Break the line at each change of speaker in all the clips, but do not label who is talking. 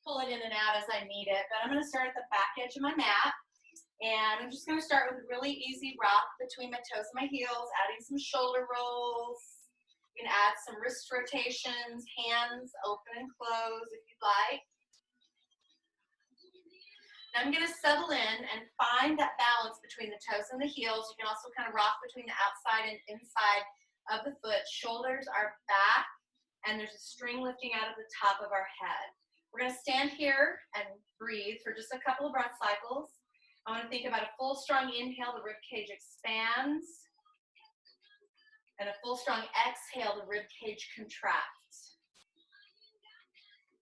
pull it in and out as I need it, but I'm going to start at the back edge of my mat. And I'm just going to start with a really easy rock between my toes and my heels, adding some shoulder rolls. You can add some wrist rotations, hands open and close if you'd like. Now I'm going to settle in and find that balance between the toes and the heels. You can also kind of rock between the outside and inside of the foot. Shoulders are back, and there's a string lifting out of the top of our head. We're going to stand here and breathe for just a couple of breath cycles. I want to think about a full strong inhale, the rib cage expands. And a full strong exhale, the rib cage contracts.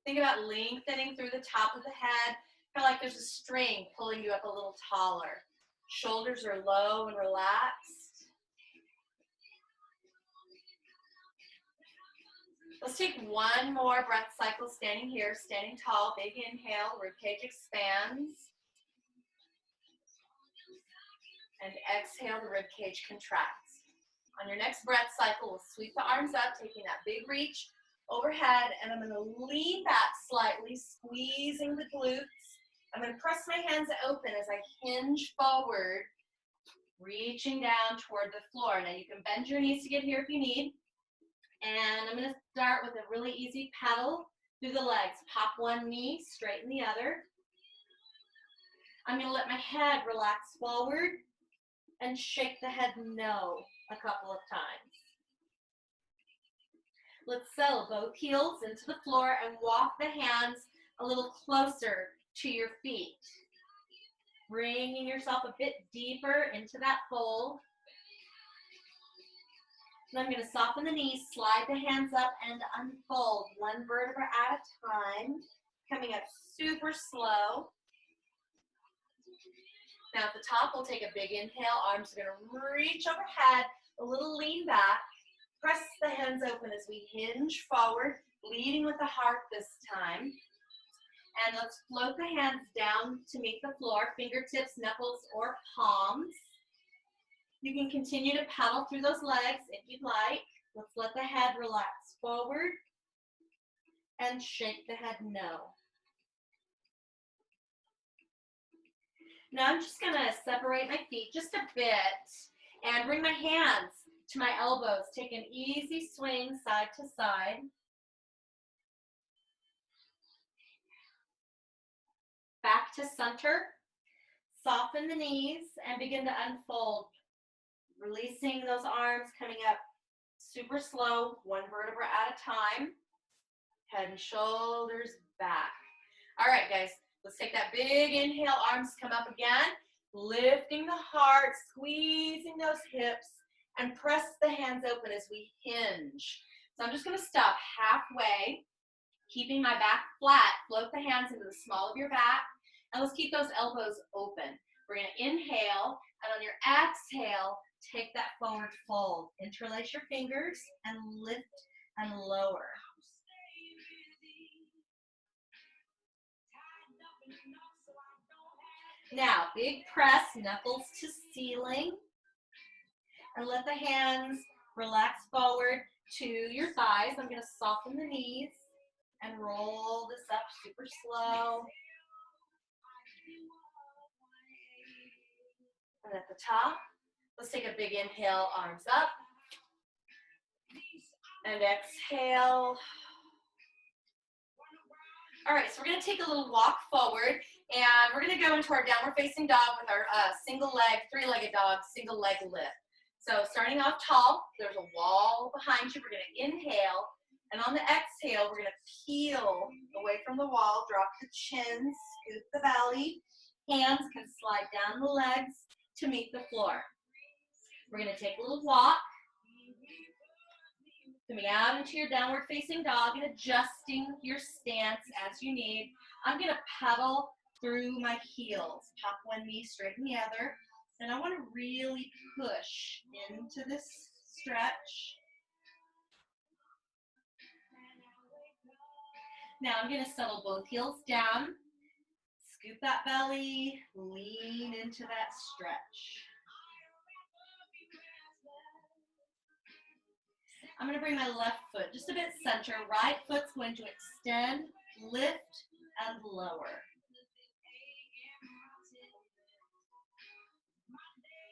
Think about lengthening through the top of the head, kind of like there's a string pulling you up a little taller. Shoulders are low and relaxed. Let's take one more breath cycle standing here, standing tall, big inhale, rib cage expands. And exhale, the rib cage contracts. On your next breath cycle, we'll sweep the arms up, taking that big reach overhead, and I'm going to lean back slightly, squeezing the glutes. I'm going to press my hands open as I hinge forward, reaching down toward the floor. Now you can bend your knees to get here if you need. And I'm going to start with a really easy pedal through the legs. Pop one knee, straighten the other. I'm going to let my head relax forward and shake the head no a couple of times. Let's settle both heels into the floor and walk the hands a little closer to your feet. Bringing yourself a bit deeper into that fold. And I'm going to soften the knees, slide the hands up, and unfold one vertebra at a time. Coming up super slow. Now at the top, we'll take a big inhale. Arms are going to reach overhead, a little lean back. Press the hands open as we hinge forward, leading with the heart this time. And let's float the hands down to meet the floor, fingertips, knuckles, or palms. You can continue to paddle through those legs if you'd like. Let's let the head relax forward and shake the head no. Now I'm just going to separate my feet just a bit and bring my hands to my elbows. Take an easy swing side to side. Back to center. Soften the knees and begin to unfold. Releasing those arms, coming up super slow, one vertebra at a time. Head and shoulders back. All right, guys. Let's take that big inhale, arms come up again, lifting the heart, squeezing those hips, and press the hands open as we hinge. So I'm just going to stop halfway, keeping my back flat. Float the hands into the small of your back, and let's keep those elbows open. We're going to inhale, and on your exhale, take that forward fold. Interlace your fingers and lift and lower. Now, big press, knuckles to ceiling. And let the hands relax forward to your thighs. I'm going to soften the knees and roll this up super slow. And at the top, let's take a big inhale, arms up. And exhale. All right, so we're going to take a little walk forward, and we're going to go into our downward facing dog with our single leg, three-legged dog, single leg lift. So starting off tall, there's a wall behind you. We're going to inhale, and on the exhale, we're going to peel away from the wall, drop the chin, scoop the belly. Hands can slide down the legs to meet the floor. We're going to take a little walk, coming out into your downward facing dog and adjusting your stance as you need. I'm going to pedal through my heels. Pop one knee, straighten the other. And I want to really push into this stretch. Now I'm going to settle both heels down. Scoop that belly, lean into that stretch. I'm going to bring my left foot just a bit center. Right foot's going to extend, lift, and lower.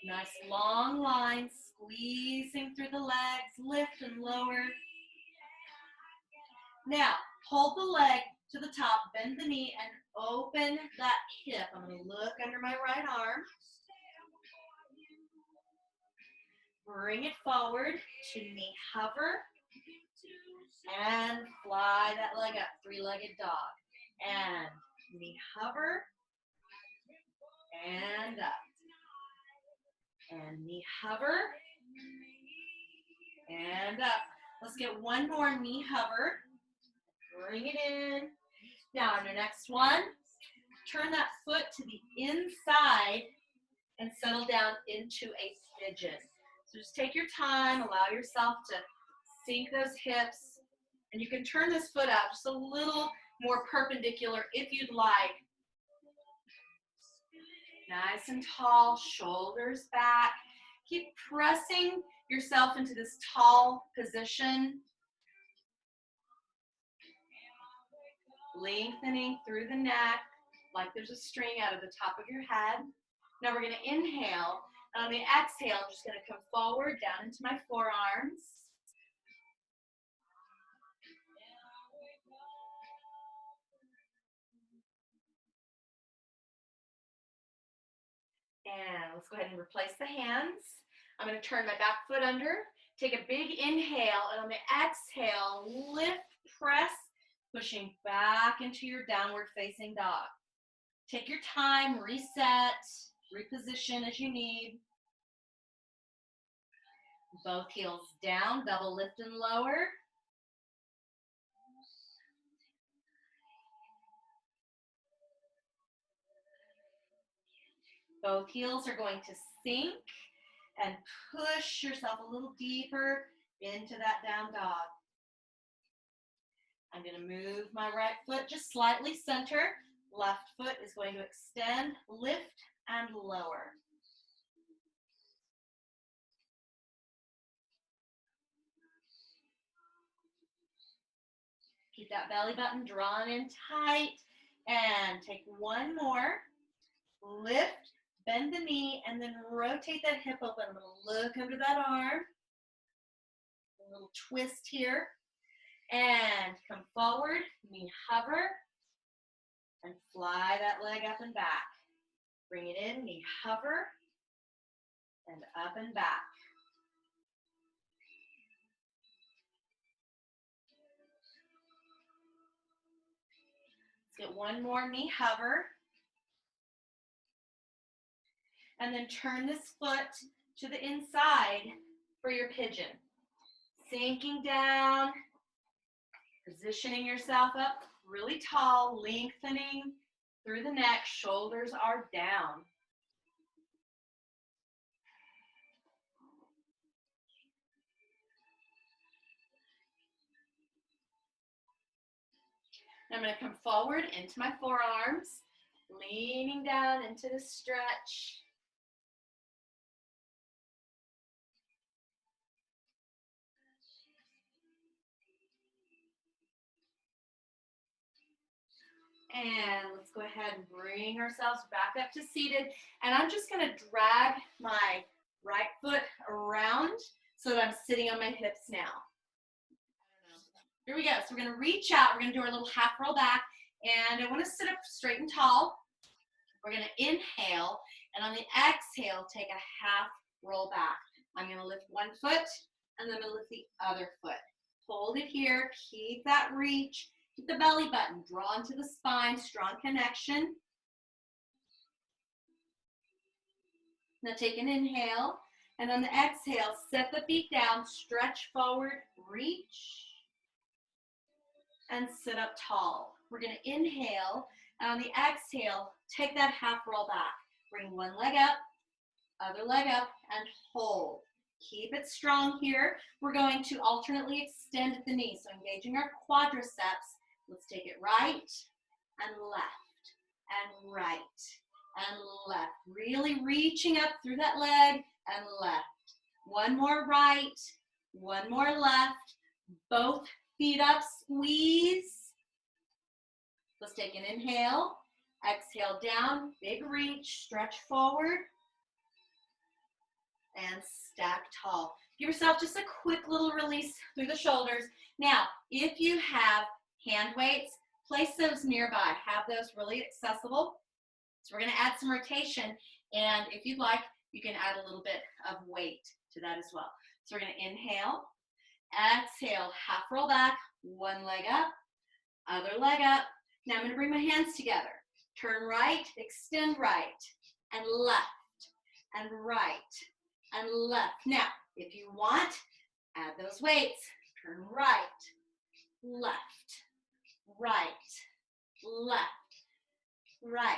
Nice long line, squeezing through the legs, lift and lower. Now, hold the leg to the top, bend the knee, and open that hip. I'm going to look under my right arm. Bring it forward to knee hover. And fly that leg up, three-legged dog. And knee hover. And up. And knee hover. And up. Let's get one more knee hover. Bring it in. Now on your next one, turn that foot to the inside and settle down into a pigeon. So just take your time, allow yourself to sink those hips, and you can turn this foot out just a little more perpendicular if you'd like. Nice and tall, shoulders back. Keep pressing yourself into this tall position. Lengthening through the neck like there's a string out of the top of your head. Now we're going to inhale. And on the exhale, I'm just going to come forward down into my forearms. And let's go ahead and replace the hands. I'm going to turn my back foot under. Take a big inhale. And on the exhale, lift, press, pushing back into your downward facing dog. Take your time, reset, reposition as you need. Both heels down, double lift and lower. Both heels are going to sink and push yourself a little deeper into that down dog. I'm going to move my right foot just slightly center. Left foot is going to extend, lift, and lower. Keep that belly button drawn in tight. And take one more. Lift, bend the knee, and then rotate that hip open. I'm going to look under that arm. A little twist here. And come forward, knee hover, and fly that leg up and back. Bring it in, knee hover, and up and back. Let's get one more knee hover. And then turn this foot to the inside for your pigeon. Sinking down, positioning yourself up really tall, lengthening through the neck, shoulders are down. Now I'm going to come forward into my forearms, leaning down into the stretch. And let's go ahead and bring ourselves back up to seated. And I'm just going to drag my right foot around so that I'm sitting on my hips now. Here we go. So we're going to reach out. We're going to do our little half roll back. And I want to sit up straight and tall. We're going to inhale. And on the exhale, take a half roll back. I'm going to lift one foot, and then I'm going to lift the other foot. Hold it here. Keep that reach. Keep the belly button drawn to the spine. Strong connection. Now take an inhale. And on the exhale, set the feet down. Stretch forward. Reach. And sit up tall. We're going to inhale. And on the exhale, take that half roll back. Bring one leg up, other leg up, and hold. Keep it strong here. We're going to alternately extend at the knee. So engaging our quadriceps. Let's take it right and left and right and left. Really reaching up through that leg and left. One more right, one more left. Both feet up, squeeze. Let's take an inhale, exhale down, big reach, stretch forward, and stack tall. Give yourself just a quick little release through the shoulders. Now, if you have hand weights, place those nearby. Have those really accessible. So we're going to add some rotation, and if you'd like, you can add a little bit of weight to that as well. So we're going to inhale, exhale, half roll back, one leg up, other leg up. Now I'm going to bring my hands together. Turn right, extend right, and left, and right, and left. Now, if you want, add those weights. Turn right, left, right, left, right,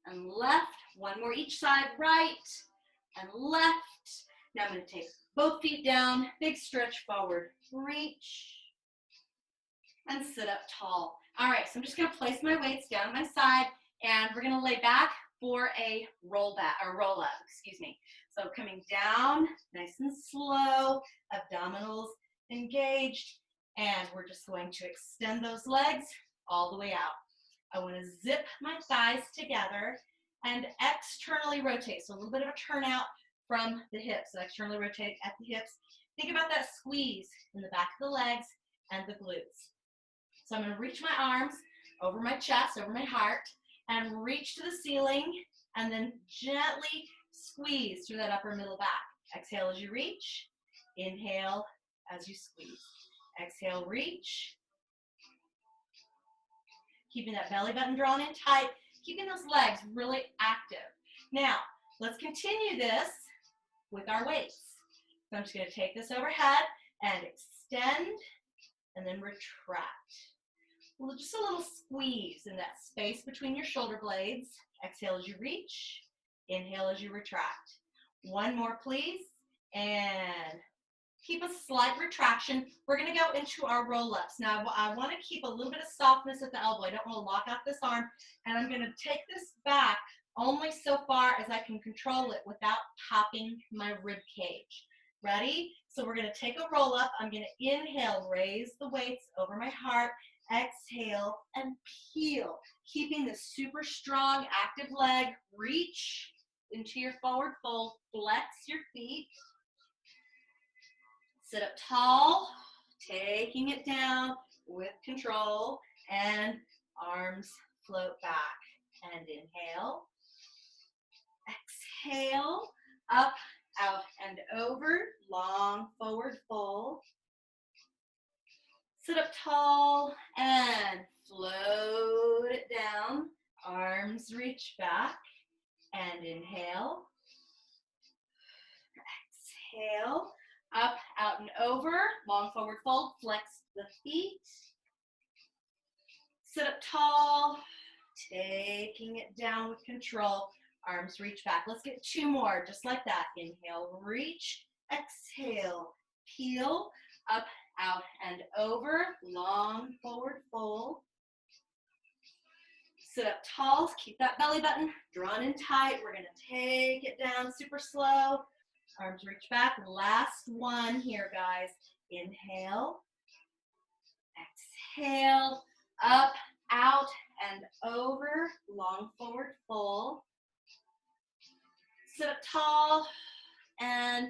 and left. One more each side, right and left. Now I'm going to take both feet down, big stretch forward, reach, and sit up tall. All right, so I'm just going to place my weights down my side, and we're going to lay back for a roll back or roll up, excuse me. So coming down, nice and slow, abdominals engaged, and we're just going to extend those legs all the way out. I want to zip my thighs together and externally rotate. So a little bit of a turnout from the hips. So externally rotate at the hips. Think about that squeeze in the back of the legs and the glutes. So I'm going to reach my arms over my chest, over my heart, and reach to the ceiling, and then gently squeeze through that upper middle back. Exhale as you reach. Inhale as you squeeze. Exhale, reach. Keeping that belly button drawn in tight, keeping those legs really active. Now, let's continue this with our weights. So I'm just going to take this overhead and extend and then retract. Well, just a little squeeze in that space between your shoulder blades. Exhale as you reach. Inhale as you retract. One more, please. And keep a slight retraction. We're going to go into our roll-ups. Now, I want to keep a little bit of softness at the elbow. I don't want to lock out this arm. And I'm going to take this back only so far as I can control it without popping my rib cage. Ready? So we're going to take a roll-up. I'm going to inhale, raise the weights over my heart. Exhale and peel. Keeping the super strong, active leg. Reach into your forward fold. Flex your feet. Sit up tall, taking it down with control, and arms float back. And inhale, exhale, up, out, and over, long forward fold. Sit up tall and float it down. Arms reach back, and inhale, exhale. Up, out, and over. Long forward fold. Flex the feet. Sit up tall. Taking it down with control. Arms reach back. Let's get two more, just like that. Inhale, reach. Exhale, peel. Up, out, and over. Long forward fold. Sit up tall. Keep that belly button drawn in tight. We're going to take it down super slow. Arms reach back. Last one here, guys. Inhale. Exhale. Up, out, and over. Long forward fold. Sit up tall and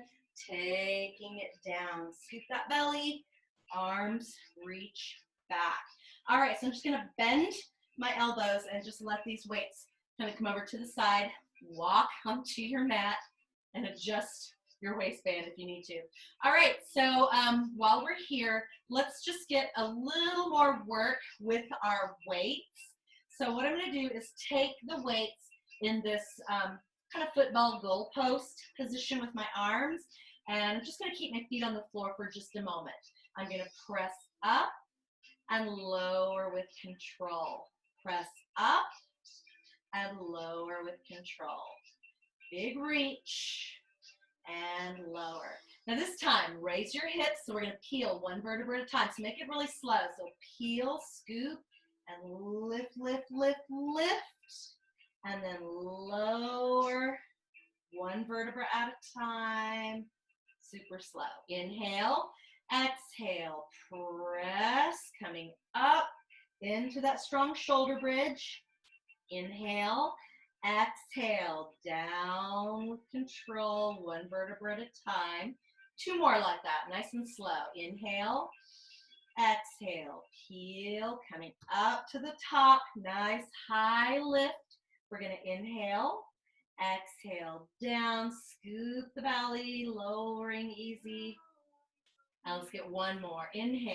taking it down. Scoop that belly. Arms reach back. All right, so I'm just going to bend my elbows and just let these weights kind of come over to the side. Walk onto your mat and adjust your waistband if you need to. All right, so while we're here, let's just get a little more work with our weights. So what I'm going to do is take the weights in this kind of football goalpost position with my arms, and I'm just going to keep my feet on the floor for just a moment. I'm going to press up and lower with control. Press up and lower with control. Big reach. And lower. Now this time, raise your hips. So we're going to peel one vertebra at a time. So make it really slow. So peel, scoop, and lift, lift, lift, lift. And then lower one vertebra at a time. Super slow. Inhale, exhale, press, coming up. into that strong shoulder bridge. Inhale, exhale, down with control, one vertebra at a time. Two more like that, nice and slow. Inhale, exhale, peel, coming up to the top, nice high lift. We're gonna inhale, exhale, down, scoop the belly, lowering easy. Now let's get one more. Inhale,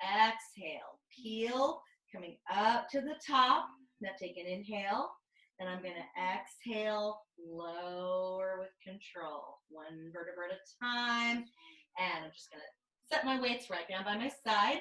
exhale, peel, coming up to the top. Now take an inhale, and I'm gonna exhale, lower with control. One vertebra at a time, and I'm just gonna set my weights right down by my side.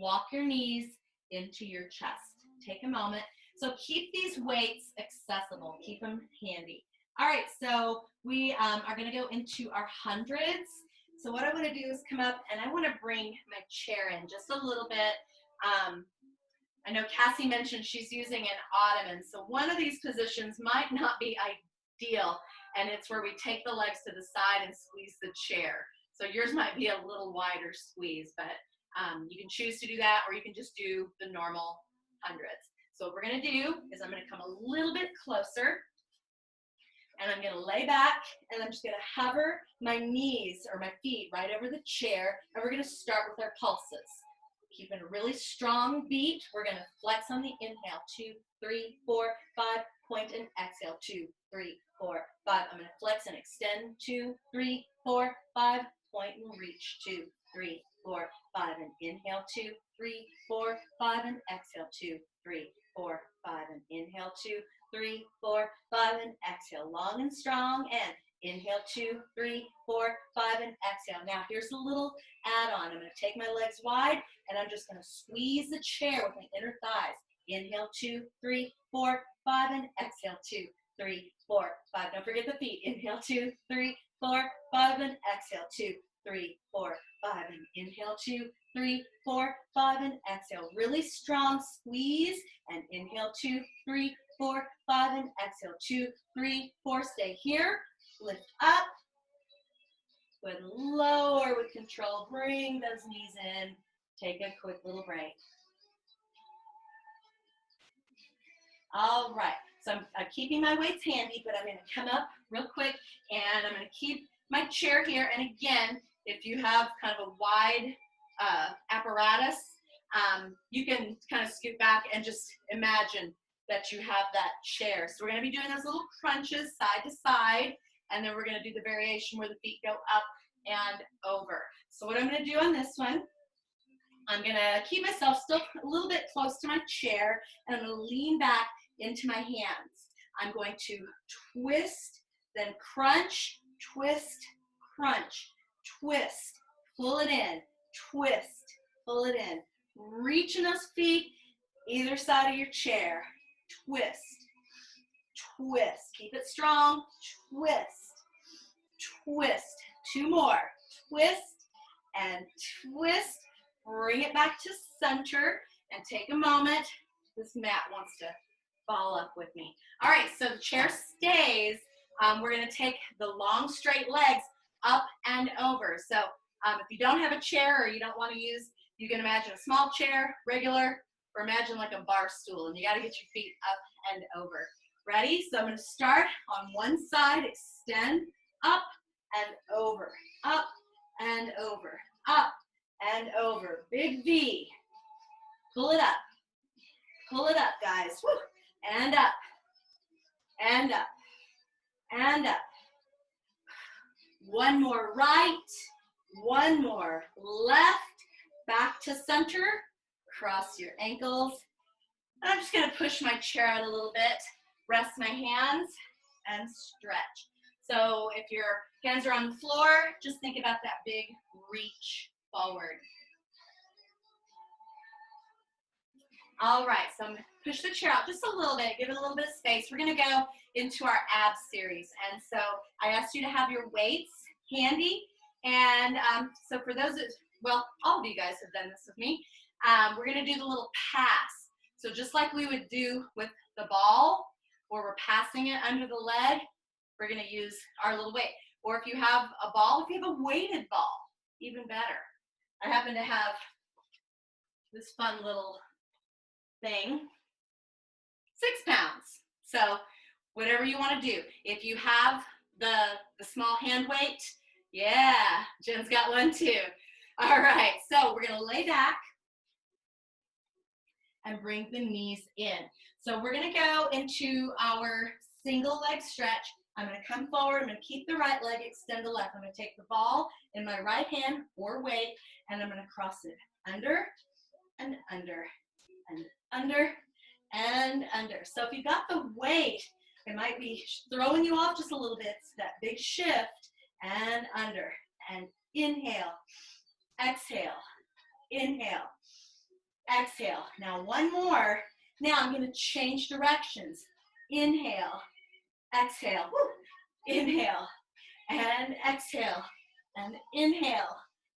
Walk your knees into your chest. Take a moment. So keep these weights accessible. Keep them handy. All right, so we are going to go into our hundreds. So what I want to do is come up, and I want to bring my chair in just a little bit. I know Cassie mentioned she's using an ottoman. So one of these positions might not be ideal, and it's where we take the legs to the side and squeeze the chair. So yours might be a little wider squeeze, but you can choose to do that, or you can just do the normal hundreds. So what we're going to do is I'm going to come a little bit closer, and I'm going to lay back, and I'm just going to hover my knees or my feet right over the chair, and we're going to start with our pulses. Keeping a really strong beat. We're going to flex on the inhale. 2, 3, 4, 5, point and exhale. 2, 3, 4, 5. I'm going to flex and extend. 2, 3, 4, 5, point and reach. 2, 3, 4, 5, and inhale. 2, 3, 4, 5, and exhale. 2, 3, 4, 5, and inhale. 2, 3, 4, 5, and exhale. Long and strong, and inhale. 2, 3, 4, 5, and exhale. Now here's a little add-on. I'm going to take my legs wide, and I'm just going to squeeze the chair with my inner thighs. Inhale. 2, 3, 4, 5, and exhale. 2, 3, 4, 5. Don't forget the feet. Inhale. 2, 3, 4, 5, and exhale. 2, 3, 4, 5, and inhale. 2, 3, 4, 5, and exhale. Really strong squeeze, and inhale. 2, 3, 4, 5, and exhale. 2, 3, 4. Stay here. Lift up. Good. Lower with control. Bring those knees in. Take a quick little break. All right. So I'm keeping my weights handy, but I'm going to come up real quick, and I'm going to keep my chair here. And again, if you have kind of a wide apparatus, you can kind of scoot back and just imagine that you have that chair. So we're going to be doing those little crunches side to side, and then we're going to do the variation where the feet go up and over. So what I'm going to do on this one, I'm going to keep myself still a little bit close to my chair, and I'm going to lean back into my hands. I'm going to twist, then crunch, twist, crunch, twist, pull it in, twist, pull it in. Reaching those feet either side of your chair. Twist, twist. Keep it strong. Twist, twist. Two more. Twist and twist. Bring it back to center and take a moment. This mat wants to fall up with me. All right, so the chair stays. We're going to take the long straight legs up and over. So if you don't have a chair, or you don't want to use, you can imagine a small chair, regular, or imagine like a bar stool, and you got to get your feet up and over. Ready? So I'm going to start on one side, extend, up and over, up and over, up and over. Big V. Pull it up. Pull it up, guys. Woo. And up, and up, and up. One more right, one more left, back to center, cross your ankles. And I'm just going to push my chair out a little bit, rest my hands, and stretch. So if your hands are on the floor, just think about that big reach forward. All right, so I'm going to push the chair out just a little bit, give it a little bit of space. We're going to go into our abs series. And so I asked you to have your weights handy. And so for those, well, all of you guys have done this with me. We're going to do the little pass. So just like we would do with the ball, where we're passing it under the leg, we're going to use our little weight. Or if you have a ball, if you have a weighted ball, even better. I happen to have this fun little thing, 6 pounds. So whatever you want to do. If you have the small hand weight, yeah, Jen's got one too. All right, so we're gonna lay back and bring the knees in. So we're gonna go into our single leg stretch. I'm gonna come forward, I'm gonna keep the right leg, extend the left. I'm gonna take the ball in my right hand or weight, and I'm gonna cross it under and under and under and under. So if you've got the weight, it might be throwing you off just a little bit. It's that big shift, and under, and inhale, exhale, inhale, exhale. Now one more. Now I'm going to change directions. Inhale, exhale, inhale, and exhale, and inhale,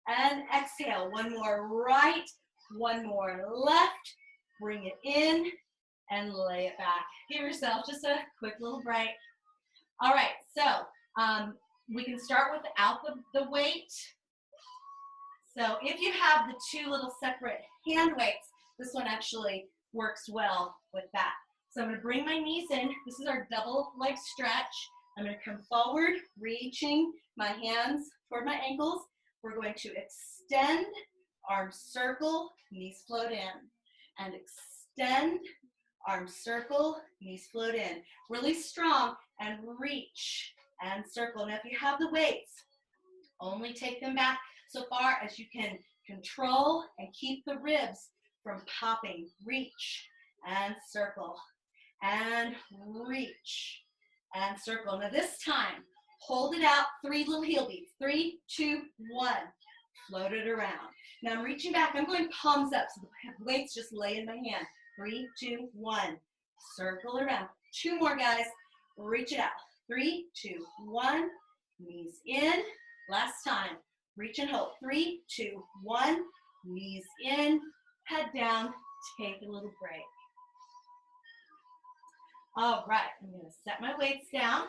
and exhale. One more right, one more left. Bring it in and lay it back. Give yourself just a quick little break. All right, so we can start without the weight. So if you have the two little separate hand weights, this one actually works well with that. So I'm going to bring my knees in. This is our double leg stretch. I'm going to come forward, reaching my hands toward my ankles. We're going to extend, arms circle, knees float in, and extend, arms circle, knees float in. Really strong, and reach and circle. Now if you have the weights, only take them back so far as you can control and keep the ribs from popping. Reach and circle, and reach and circle. Now this time, hold it out, 3 little heel beats. 3, 2, 1. Float it around. Now I'm reaching back. I'm going palms up, so the weights just lay in my hand. 3, 2, 1. Circle around. 2 more, guys. Reach it out. 3, 2, 1. Knees in. Last time. Reach and hold. 3, 2, 1. Knees in. Head down. Take a little break. All right. I'm going to set my weights down.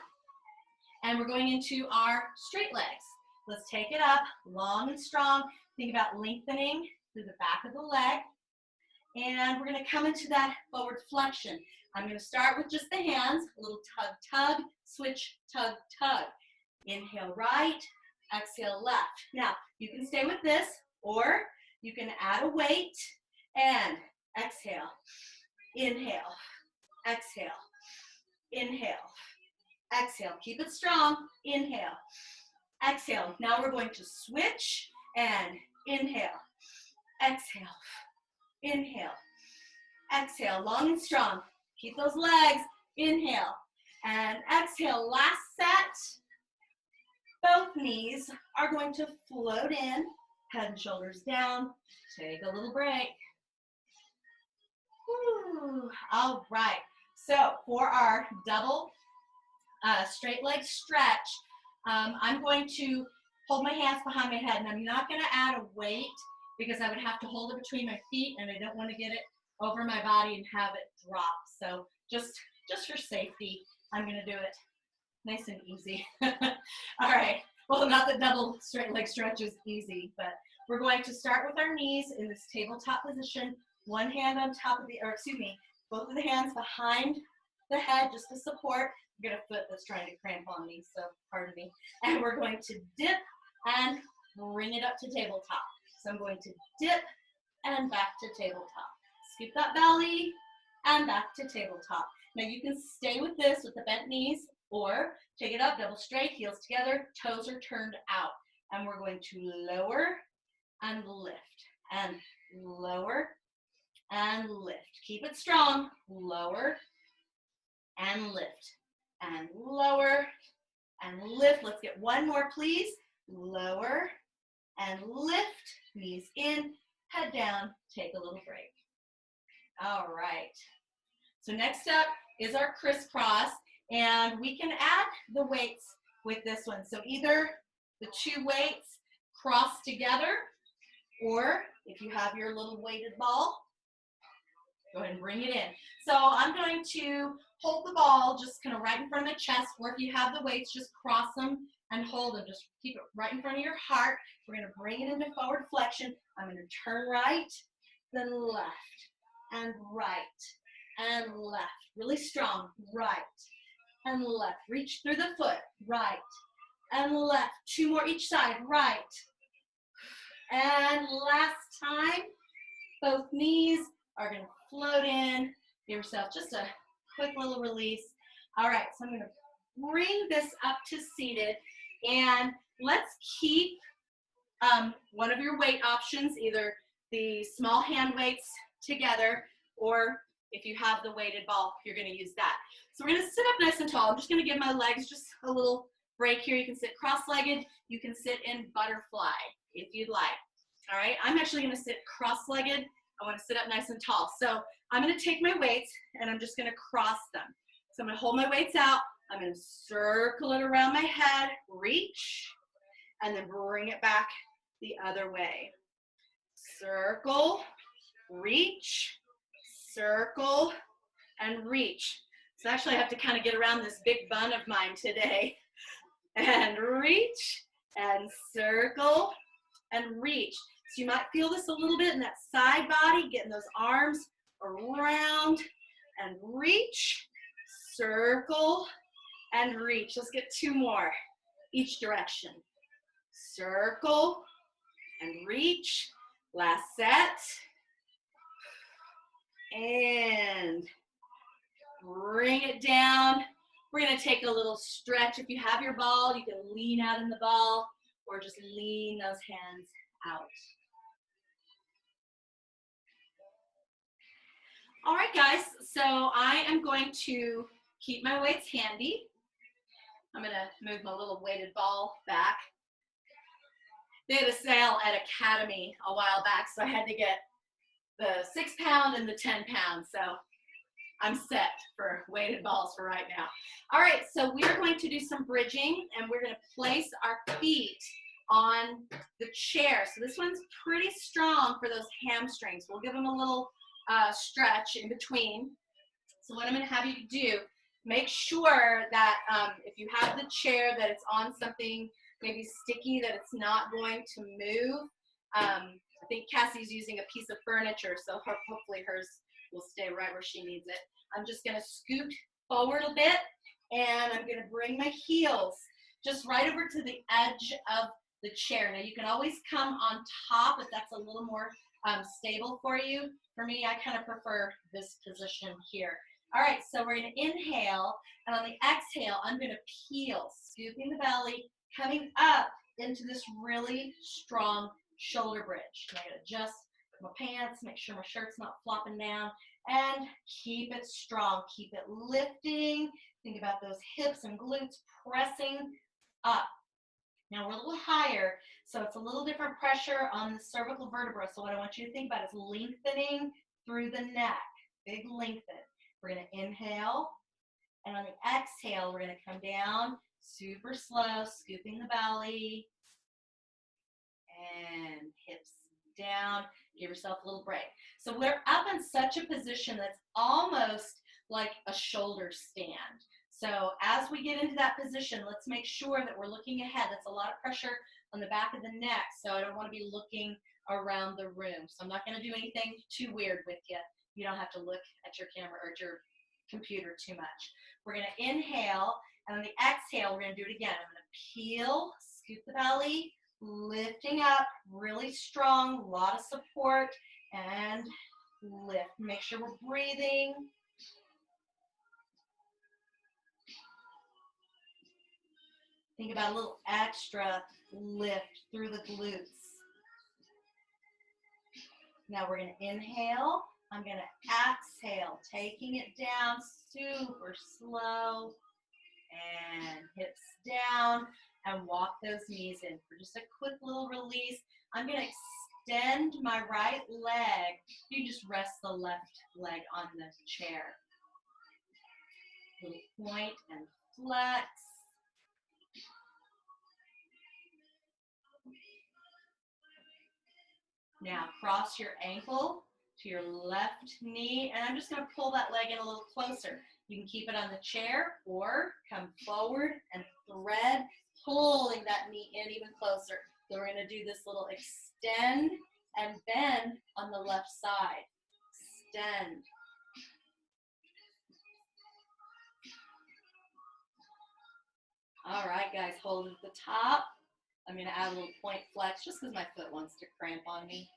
And we're going into our straight legs. Let's take it up, long and strong. Think about lengthening through the back of the leg. And we're going to come into that forward flexion. I'm going to start with just the hands, a little tug, tug, switch, tug, tug. Inhale right, exhale left. Now, you can stay with this, or you can add a weight and exhale, inhale, exhale, inhale, exhale. Keep it strong, inhale, exhale. Now we're going to switch and inhale, exhale, inhale, exhale, long and strong. Keep those legs, inhale and exhale. Last set. Both knees are going to float in, head and shoulders down. Take a little break. Woo. All right, so for our double straight leg stretch, I'm going to hold my hands behind my head, and I'm not going to add a weight because I would have to hold it between my feet, and I don't want to get it over my body and have it drop. So just for safety, I'm going to do it nice and easy. All right. Well, not that double straight leg stretch is easy, but we're going to start with our knees in this tabletop position. One hand on top of both of the hands behind the head just to support. I've got a foot that's trying to cramp on me, so pardon me. And we're going to dip and bring it up to tabletop. So I'm going to dip and back to tabletop. Scoop that belly and back to tabletop. Now you can stay with this with the bent knees, or take it up, double straight, heels together, toes are turned out. And we're going to lower and lift, and lower and lift. Keep it strong. Lower and lift, and lower and lift. Let's get one more, please. Lower and lift, knees in, head down, take a little break. All right. So next up is our crisscross, and we can add the weights with this one. So either the 2 weights cross together, or if you have your little weighted ball, go ahead and bring it in. So I'm going to hold the ball just kind of right in front of my chest, or if you have the weights, just cross them and hold them. Just keep it right in front of your heart. We're going to bring it into forward flexion. I'm going to turn right, then left, and right and left. Really strong, right and left. Reach through the foot, right and left. 2 more each side, right. And last time, both knees are gonna float in. Give yourself just a quick little release. All right, so I'm gonna bring this up to seated, and let's keep one of your weight options, either the small hand weights together, or if you have the weighted ball, you're gonna use that. So we're gonna sit up nice and tall. I'm just gonna give my legs just a little break here. You can sit cross-legged, you can sit in butterfly if you'd like. All right, I'm actually gonna sit cross-legged. I wanna sit up nice and tall. So I'm gonna take my weights and I'm just gonna cross them. So I'm gonna hold my weights out, I'm gonna circle it around my head, reach, and then bring it back the other way. Circle, reach, circle, and reach. So actually I have to kind of get around this big bun of mine today. And reach, and circle, and reach. So you might feel this a little bit in that side body, getting those arms around, and reach, circle, and reach. Let's get 2 more each direction. Circle, and reach. Last set. And bring it down. We're gonna take a little stretch. If you have your ball, you can lean out in the ball or just lean those hands out. All right, guys, so I am going to keep my weights handy. I'm gonna move my little weighted ball back. They had a sale at Academy a while back, so I had to get the 6-pound and the 10-pound. So I'm set for weighted balls for right now. All right, so we are going to do some bridging, and we're going to place our feet on the chair. So this one's pretty strong for those hamstrings. We'll give them a little stretch in between. So what I'm going to have you do, make sure that if you have the chair, that it's on something maybe sticky, that it's not going to move. I think Cassie's using a piece of furniture, so hopefully hers will stay right where she needs it. I'm just gonna scoot forward a bit, and I'm gonna bring my heels just right over to the edge of the chair. Now you can always come on top if that's a little more stable for you. For me, I kind of prefer this position here. All right, so we're gonna inhale, and on the exhale, I'm gonna peel, scooping the belly, coming up into this really strong shoulder bridge. And I gotta adjust my pants, make sure my shirt's not flopping down, and keep it strong. Keep it lifting. Think about those hips and glutes pressing up. Now we're a little higher, so it's a little different pressure on the cervical vertebra. So what I want you to think about is lengthening through the neck. Big lengthen. We're gonna inhale, and on the exhale, we're gonna come down super slow, scooping the belly, and hips down. Give yourself a little break. So we're up in such a position that's almost like a shoulder stand. So as we get into that position, let's make sure that we're looking ahead. That's a lot of pressure on the back of the neck, so I don't want to be looking around the room. So I'm not going to do anything too weird with you. You don't have to look at your camera or at your computer too much. We're going to inhale, and on the exhale, we're going to do it again. I'm going to peel, scoop the belly, lifting up, really strong, a lot of support, and lift. Make sure we're breathing. Think about a little extra lift through the glutes. Now we're going to inhale. I'm going to exhale, taking it down super slow, and hips down, and walk those knees in for just a quick little release. I'm going to extend my right leg. You just rest the left leg on the chair. Little point and flex. Now cross your ankle to your left knee, and I'm just going to pull that leg in a little closer. You can keep it on the chair or come forward and thread, pulling that knee in even closer. So we're going to do this little extend and bend on the left side. extend. All right, guys, hold it at the top. I'm going to add a little point flex just because my foot wants to cramp on me.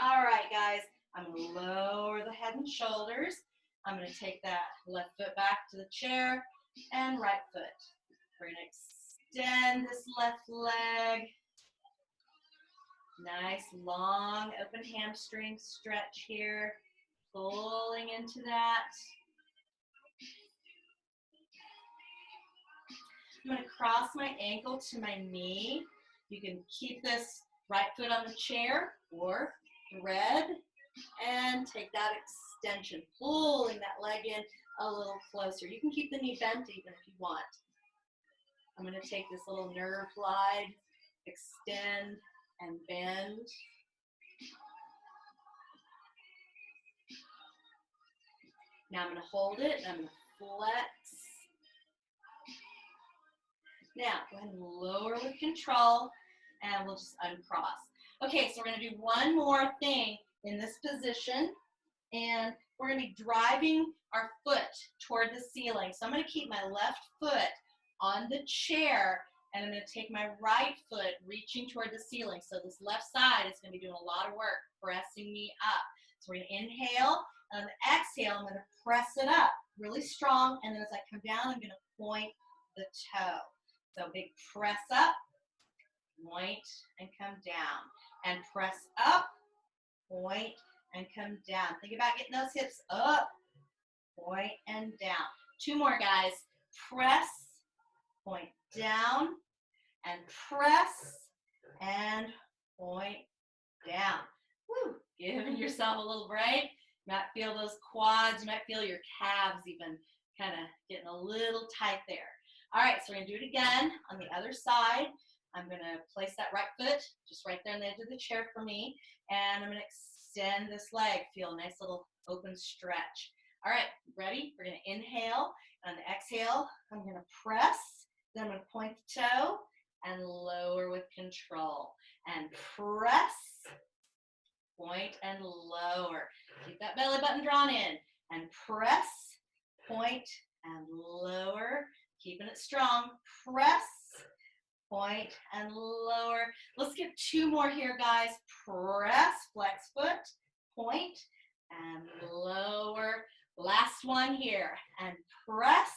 All right, guys, I'm going to lower the head and shoulders. I'm going to take that left foot back to the chair and right foot. We're going to extend this left leg. Nice, long, open hamstring stretch here. Pulling into that. I'm going to cross my ankle to my knee. You can keep this right foot on the chair or thread and take that extension, pulling that leg in a little closer. You can keep the knee bent even if you want. I'm going to take this little nerve glide, extend and bend. Now I'm going to hold it and I'm going to flex. Now, go ahead and lower with control, and we'll just uncross. Okay, so we're going to do one more thing in this position, and we're going to be driving our foot toward the ceiling. So I'm going to keep my left foot on the chair, and I'm going to take my right foot reaching toward the ceiling. So this left side is going to be doing a lot of work, pressing me up. So we're going to inhale, and on the exhale, I'm going to press it up really strong, and then as I come down, I'm going to point the toe. So big press up, point, and come down. And press up, point, and come down. Think about getting those hips up, point, and down. Two more, guys. Press, point down, and press, and point down. Woo! Giving yourself a little break. You might feel those quads. You might feel your calves even kind of getting a little tight there. All right, so we're going to do it again on the other side. I'm going to place that right foot just right there on the edge of the chair for me, and I'm going to extend this leg. Feel a nice little open stretch. All right, ready? We're going to inhale. On the exhale, I'm going to press. Then I'm going to point the toe and lower with control. And press, point, and lower. Keep that belly button drawn in. And press, point, and lower. Keeping it strong. Press, point, and lower. Let's get two more here, guys. Press, flex foot, point, and lower. Last one here. And press,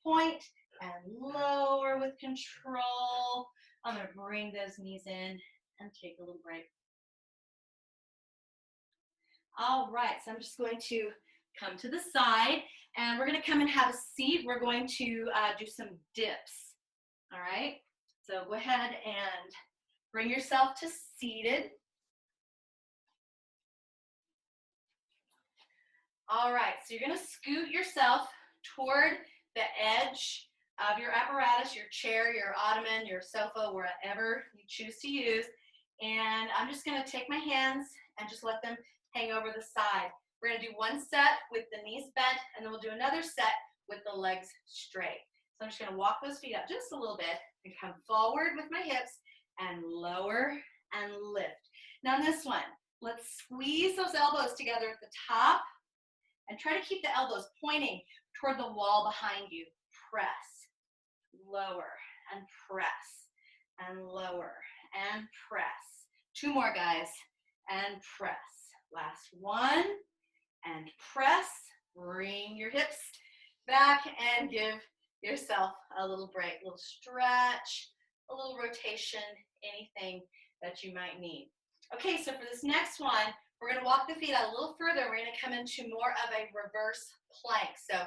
point, and lower with control. I'm going to bring those knees in and take a little break. All right, so I'm just going to come to the side, and we're going to come and have a seat. We're going to do some dips. All right, so go ahead and bring yourself to seated. All right, so you're going to scoot yourself toward the edge of your apparatus, your chair, your ottoman, your sofa, wherever you choose to use. And I'm just going to take my hands and just let them hang over the side. We're going to do one set with the knees bent, and then we'll do another set with the legs straight. So I'm just going to walk those feet up just a little bit and come forward with my hips and lower and lift. Now on this one, let's squeeze those elbows together at the top and try to keep the elbows pointing toward the wall behind you. Press, lower, and press, and lower, and press. Two more, guys, and press. Last one, and press. Bring your hips back and give yourself a little break, a little stretch, a little rotation, anything that you might need. Okay, so for this next one, we're going to walk the feet out a little further. We're going to come into more of a reverse plank. So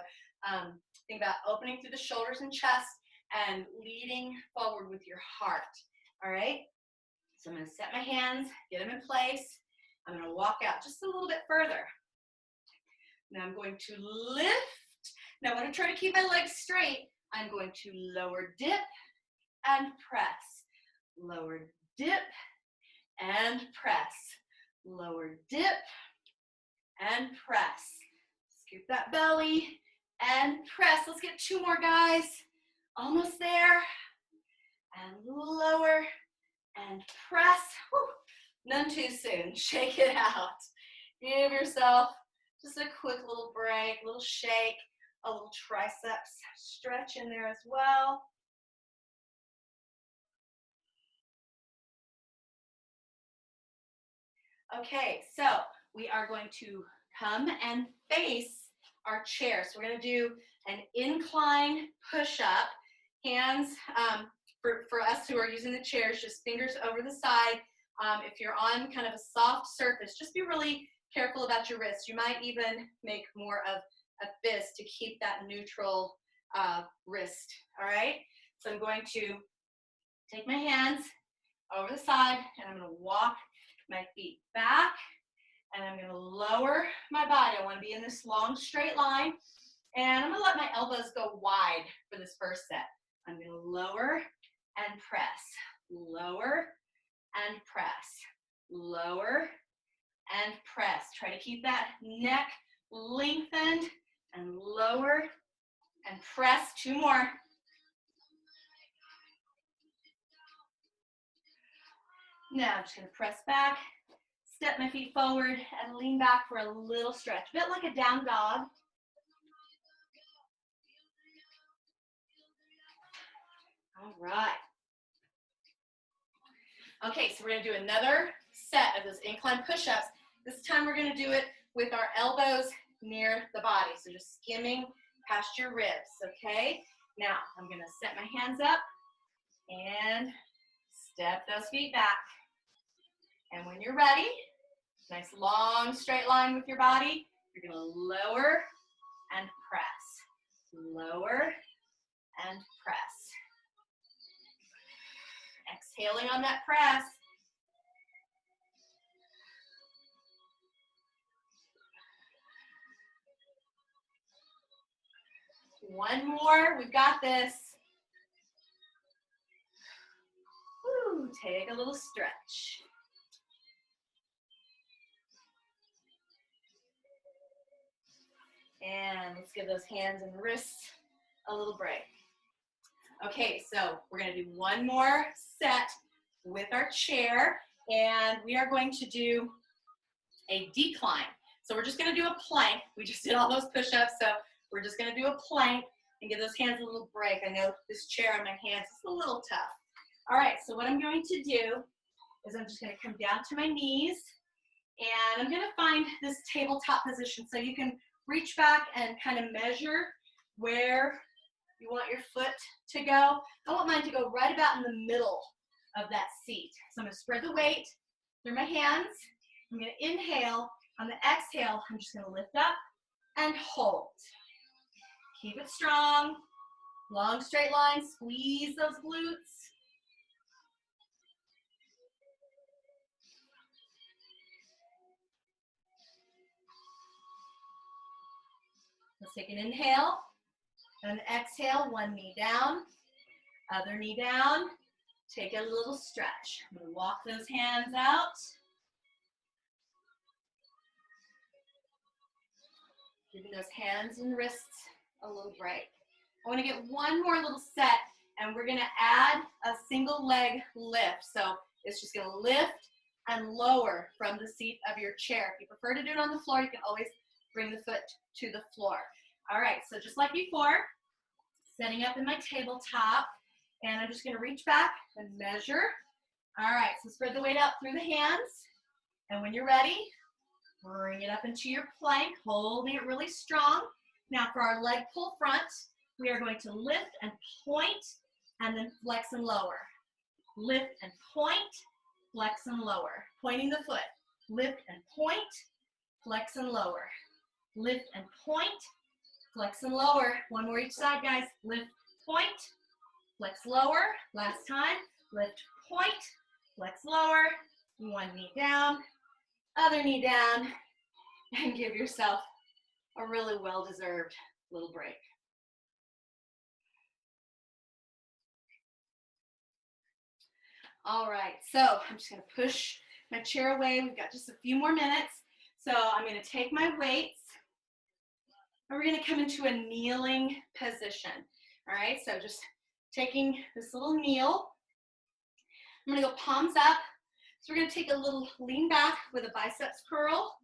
think about opening through the shoulders and chest and leading forward with your heart. All right? So I'm going to set my hands, get them in place. I'm going to walk out just a little bit further. Now I'm going to lift. Now I'm going to try to keep my legs straight. I'm going to lower dip and press. Lower dip and press. Lower dip and press. Scoop that belly and press. Let's get two more, guys. Almost there. And lower and press. Whew. None too soon. Shake it out. Give yourself just a quick little break, a little shake, a little triceps stretch in there as well. Okay, so we are going to come and face our chair. So we're going to do an incline push-up. Hands, for us who are using the chairs, just fingers over the side. If you're on kind of a soft surface, just be really careful about your wrists. You might even make more of a fist to keep that neutral wrist, all right? So I'm going to take my hands over the side, and I'm going to walk my feet back, and I'm going to lower my body. I want to be in this long straight line, and I'm going to let my elbows go wide for this first set. I'm going to lower and press, lower and press, lower and press. Try to keep that neck lengthened, and lower and press. 2 more. Now I'm just going to press back, step my feet forward, and lean back for a little stretch, a bit like a down dog. All right. Okay, so we're going to do another set of those incline push-ups. This time we're going to do it with our elbows near the body, so just skimming past your ribs, okay? Now, I'm going to set my hands up and step those feet back. And when you're ready, nice long straight line with your body, you're going to lower and press, lower and press. Exhaling on that press. One more, we've got this. Woo, take a little stretch. And let's give those hands and wrists a little break. Okay, so we're going to do one more set with our chair, and we are going to do a decline. So we're just going to do a plank. We just did all those push-ups, so we're just going to do a plank and give those hands a little break. I know this chair on my hands is a little tough. All right, so what I'm going to do is I'm just going to come down to my knees, and I'm going to find this tabletop position. So you can reach back and kind of measure where you want your foot to go. I want mine to go right about in the middle of that seat. So I'm going to spread the weight through my hands. I'm going to inhale. On the exhale, I'm just going to lift up and hold. Keep it strong. Long straight line. Squeeze those glutes. Let's take an inhale. And an exhale, one knee down, other knee down. Take a little stretch. I'm going to walk those hands out. Giving those hands and wrists a little break. I want to get one more little set, and we're going to add a single leg lift. So it's just going to lift and lower from the seat of your chair. If you prefer to do it on the floor, you can always bring the foot to the floor. All right, so just like before, setting up in my tabletop, and I'm just going to reach back and measure. All right, so spread the weight out through the hands, and when you're ready, bring it up into your plank, holding it really strong. Now for our leg pull front, we are going to lift and point, and then flex and lower. Lift and point, flex and lower. Pointing the foot. Lift and point, flex and lower. Lift and point, flex and lower. One more each side, guys. Lift, point, flex lower. Last time. Lift, point, flex lower. One knee down, other knee down, and give yourself a really well-deserved little break. All right, so I'm just going to push my chair away. We've got just a few more minutes. So I'm going to take my weights, and we're going to come into a kneeling position. All right, so just taking this little kneel. I'm going to go palms up. So we're going to take a little lean back with a biceps curl.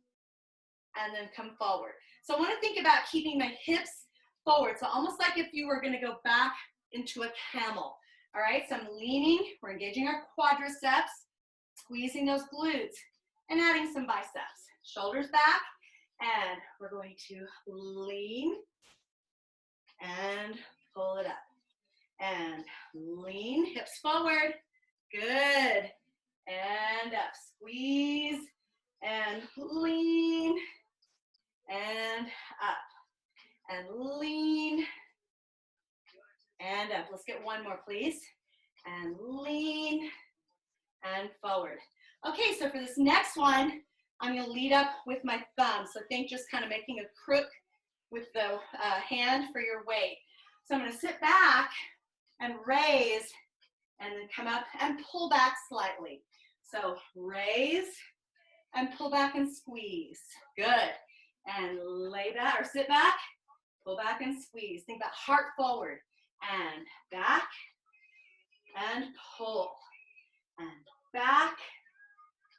and then come forward. So I want to think about keeping my hips forward. So almost like if you were going to go back into a camel. All right, so I'm leaning, we're engaging our quadriceps, squeezing those glutes, and adding some biceps. Shoulders back, and we're going to lean and pull it up. And lean, hips forward. Good. And up. Squeeze and lean and up. And lean and up. Let's get one more, please. And lean and forward. Okay, so for this next one, I'm going to lead up with my thumb. So think just kind of making a crook with the hand for your weight. So I'm going to sit back and raise and then come up and pull back slightly. So raise and pull back and squeeze. Good. And lay back or sit back, pull back and squeeze. Think about heart forward and back and pull and back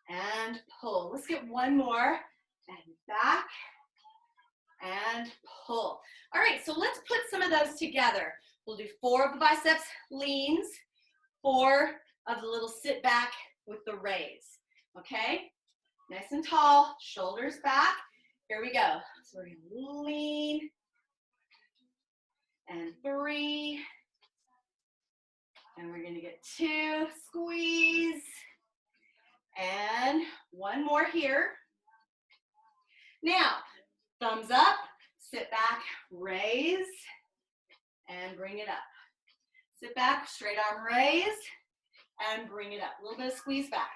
and pull. Let's get one more and back and pull. All right, so let's put some of those together. We'll do 4 of the biceps leans, 4 of the little sit back with the raise, okay? Nice and tall, shoulders back. Here we go. So we're gonna lean, and 3, and we're gonna get 2, squeeze, and 1 more here. Now, thumbs up, sit back, raise, and bring it up. Sit back, straight arm raise, and bring it up. A little bit of squeeze back.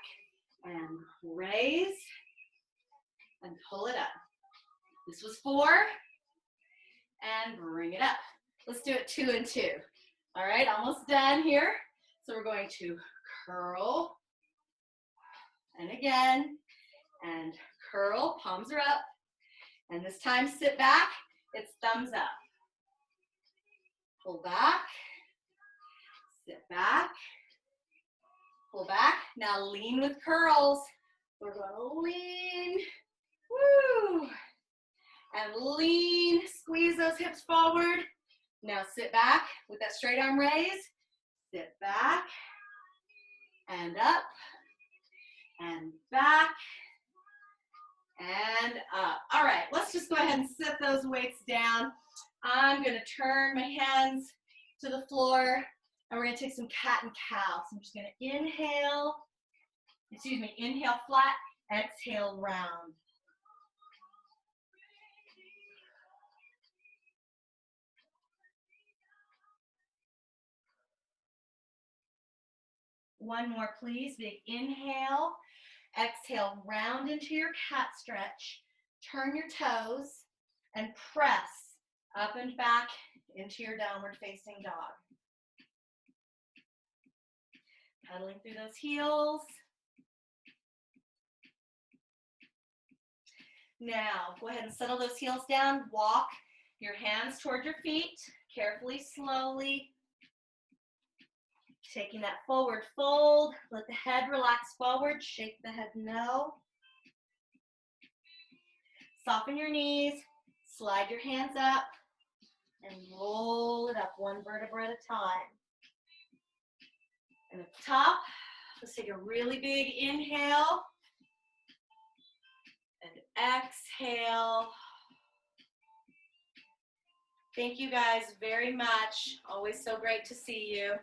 And raise, and pull it up. This was 4, and bring it up. Let's do it 2 and 2. All right, almost done here. So we're going to curl, and again, and curl, palms are up. And this time, sit back, it's thumbs up. Pull back, sit back, pull back. Now lean with curls. We're going to lean, woo, and lean, squeeze those hips forward. Now sit back with that straight arm raise. Sit back, and up, and back, and up. All right, let's just go ahead and set those weights down. I'm gonna turn my hands to the floor, and we're gonna take some cat and cow. So I'm just gonna inhale flat, exhale round. One more, please. Big inhale. Exhale, round into your cat stretch. Turn your toes and press up and back into your downward facing dog. Pedaling through those heels. Now, go ahead and settle those heels down. Walk your hands toward your feet, carefully, slowly. Taking that forward fold, let the head relax forward, shake the head no. Soften your knees, slide your hands up, and roll it up 1 vertebra at a time. And at the top, let's take a really big inhale, and exhale. Thank you guys very much. Always so great to see you.